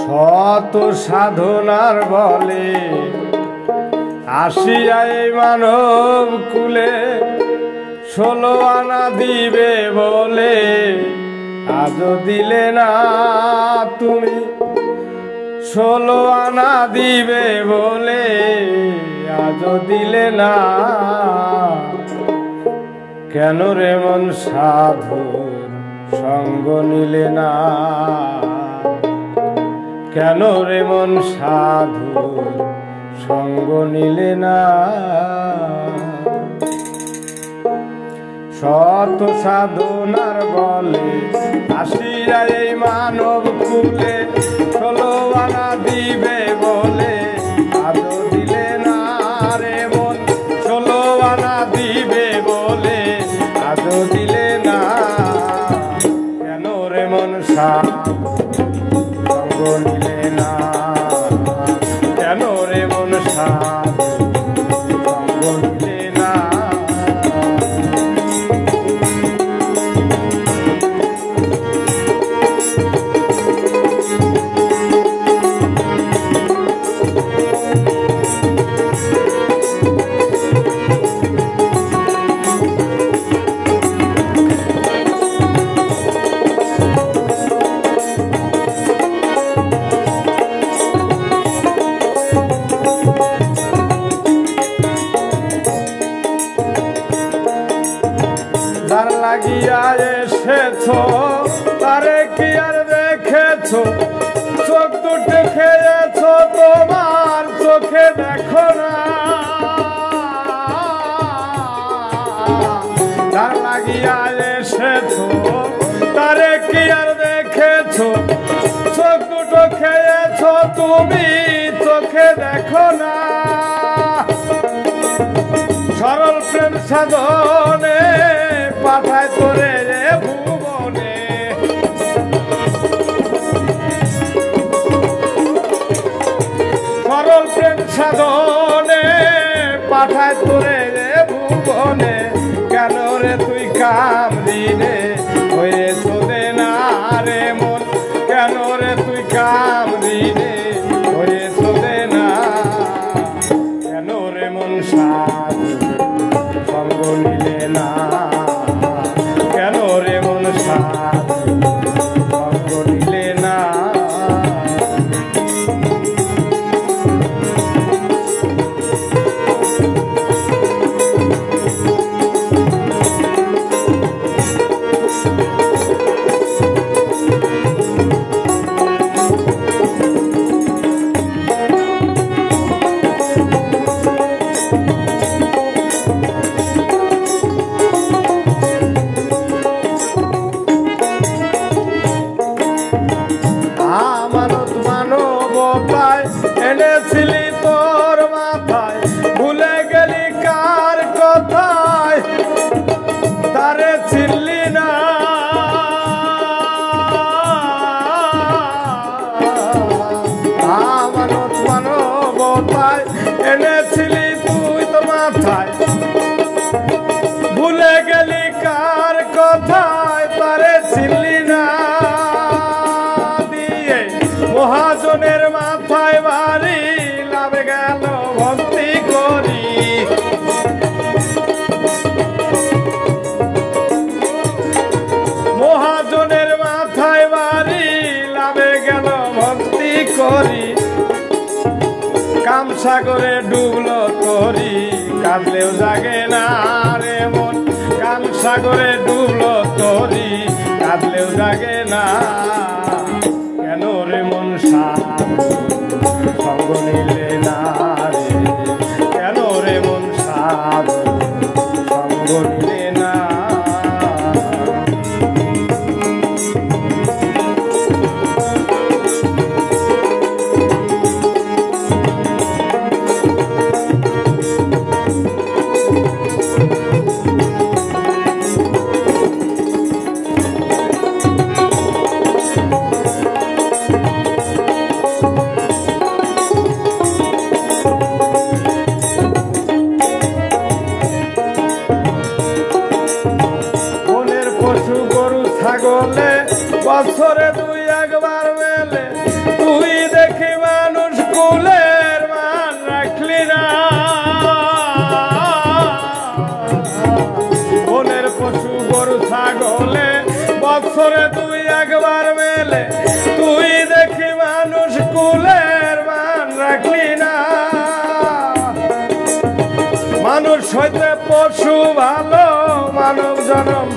শত সাধনার বলে আসিয়া এই মানব কুলে 16 আনা দিবে বলে আজও দিলে না তুমি। 16 আনা দিবে বলে আজও দিলে না। কেন রে মন সাধুর সঙ্গ নিলে না? কেন রে মন সাধুর সঙ্গ নিলে না? শত সাধনার বলে আসিয়া এই মানব কুলে 16 আনা দিবে বলে আজও দিলে না রে মন। 16 আনা দিবে বলে আজও দিলে না। কেন রে মন সাধুর সঙ্গ নিলে না? কেন রে মন সাধুর সঙ্গ নিলে না? যার লাগিয়া এসেছো তারে কি আর দেখেছো? চোখ দুটো খেয়েছো তোমার চোখে দেখো না। যার লাগিয়া এসেছো তারে কি আর দেখেছো? চোখ দুটো খেয়েছো তুমি চোখে দেখো না। সরল প্রেম সাধনে পাঠায় তোরে রে ভুবনে। সরল প্রেম সাধনে পাঠায় তোরে রে ভুবনে। কেন রে তুই কামড়িনে হয়ে চলে না রে মন? কেন রে তুই কামড়িনে হয়ে চলে না? কেন রে মন সাধুর সঙ্গ নিলে না? কেন রে মন সাধুর সঙ্গ নিলে না? আমানত মানবতায় এনেছিলি তোর মাথায়, ভুলে গেলি কার কথায় তারে চিনলি না। আমানত মানবতায় এনেছিলি তুই তো মাথায়, ভুলে গেলি কার কথায় তারে চিনলি না। মহাজনের মাথায় বাড়ি লাভ গেল ভক্তি করি। মহাজনের মাথায় বাড়ি লাভে গেল ভক্তি করি। কামসাগরে ডুবলো তরি কাঁদলেও জাগে না রে মন। কামসাগরে ডুবলো তরি কাঁদলেও জাগে না। কেন রে মন সাধুর সঙ্গ নিলে না রে? কেন রে মন সাধুর সঙ্গ নিলে না?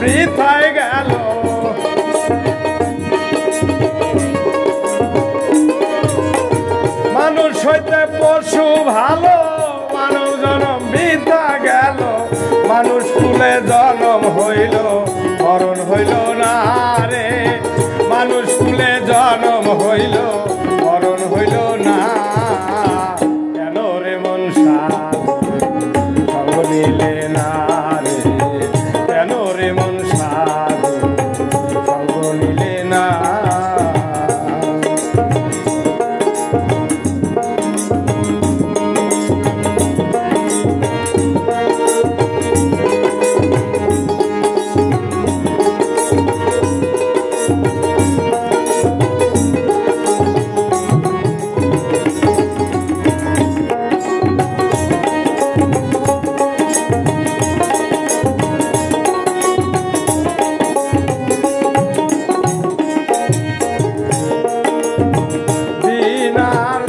বৃথায় গেল। মানুষ হইতে পশু ভালো, মানব জনম বৃথা গেল। মানুষ কুলে জনম হইল, মরণ হইল না রে। মানুষ কুলে জনম হইল, মরণ হইল না। কেন রে মন সাধু সঙ্গ নিলে না রে? কেন রে মন সাধু সঙ্গ নিলে না?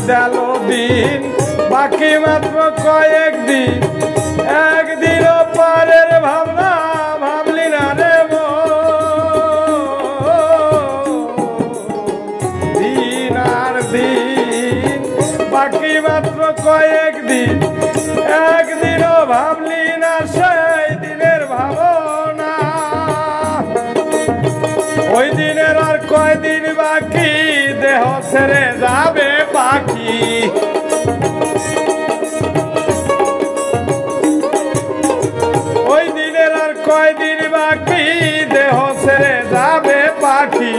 গেল দিন, বাকি মাত্র কয়েকদিন। একদিনও পারের ভাবনা ভাবলি না রে দিন আর দিন, বাকি মাত্র কয়েকদিন। একদিনও ভাবলি না সেই দিনের ভাবনা। ওই দিনের আর কয়দিন বাকি, দেহ ছেড়ে যাবে পাখি। ওই দিনের আর কয়দিন বাকি, দেহ ছেড়ে যাবে পাখি।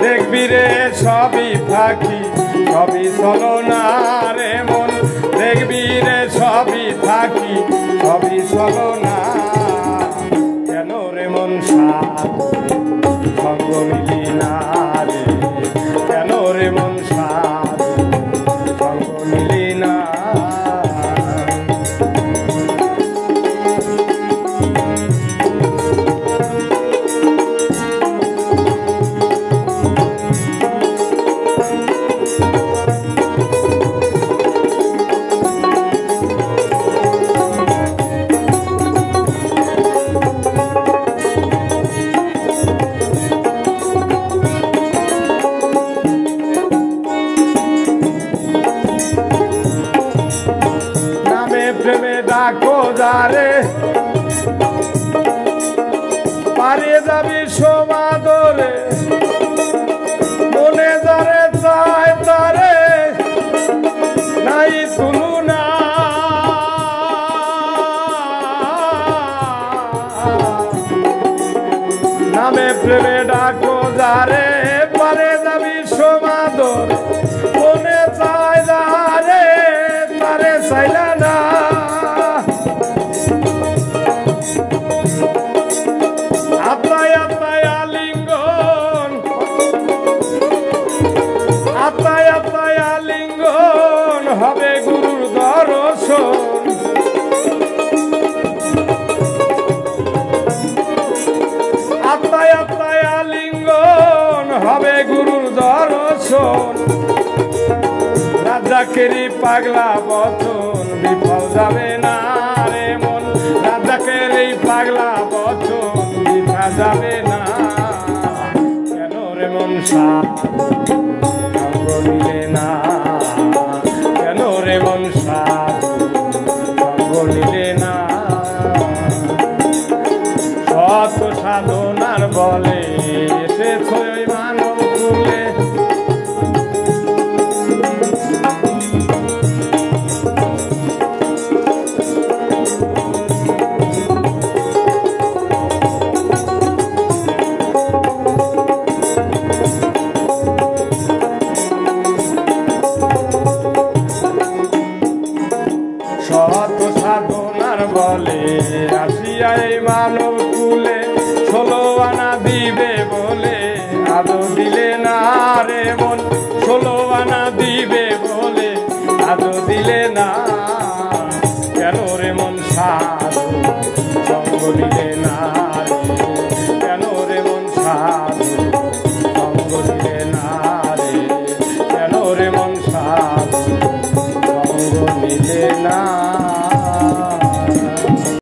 দেখবি রে সবই ফাঁকি, সবই চলো না রে মন। দেখবি রে সবই ফাঁকি, সবই চলো না। কেন রে মন সাধু সঙ্গ নিলি না রে? কেন রে মন সাধু সঙ্গ নিলি না? প্রেমে ডাকো যারে, পারে যাবি সমাদরে। মনে যারে চায় তারে নাই তুলনা। নামে প্রেমে ডাকো যারে, পারে যাবি সমাদরে। মনে চায় যারে তারে চাইলা না। আত্মায় আত্মায় আলিঙ্গন, আত্মায় আত্মায় আলিঙ্গন হবে গুরুর দর্শন। আত্মায় আত্মায় আলিঙ্গন হবে গুরুর দর্শন। রাজাকেরই পাগলা বচন বিফল যাবে না রে মন। রাজাকেরই পাগলা বচন বিফল যাবে না। কেন রে মন সাধু সঙ্গ নিলে না? কেন রে মন সাধু সঙ্গ নিলে না? শত সাধনার বলে এসেছ ওই মানব কুলে। শত সাধনার বলে আসিয়া এই মানব কুলে। 16 আনা দিবে বলে আদৌ দিলে না রে মন। 16 আনা দিবে বলে আদৌ দিলে না। কেন রে মন সাধু সঙ্গ নিলে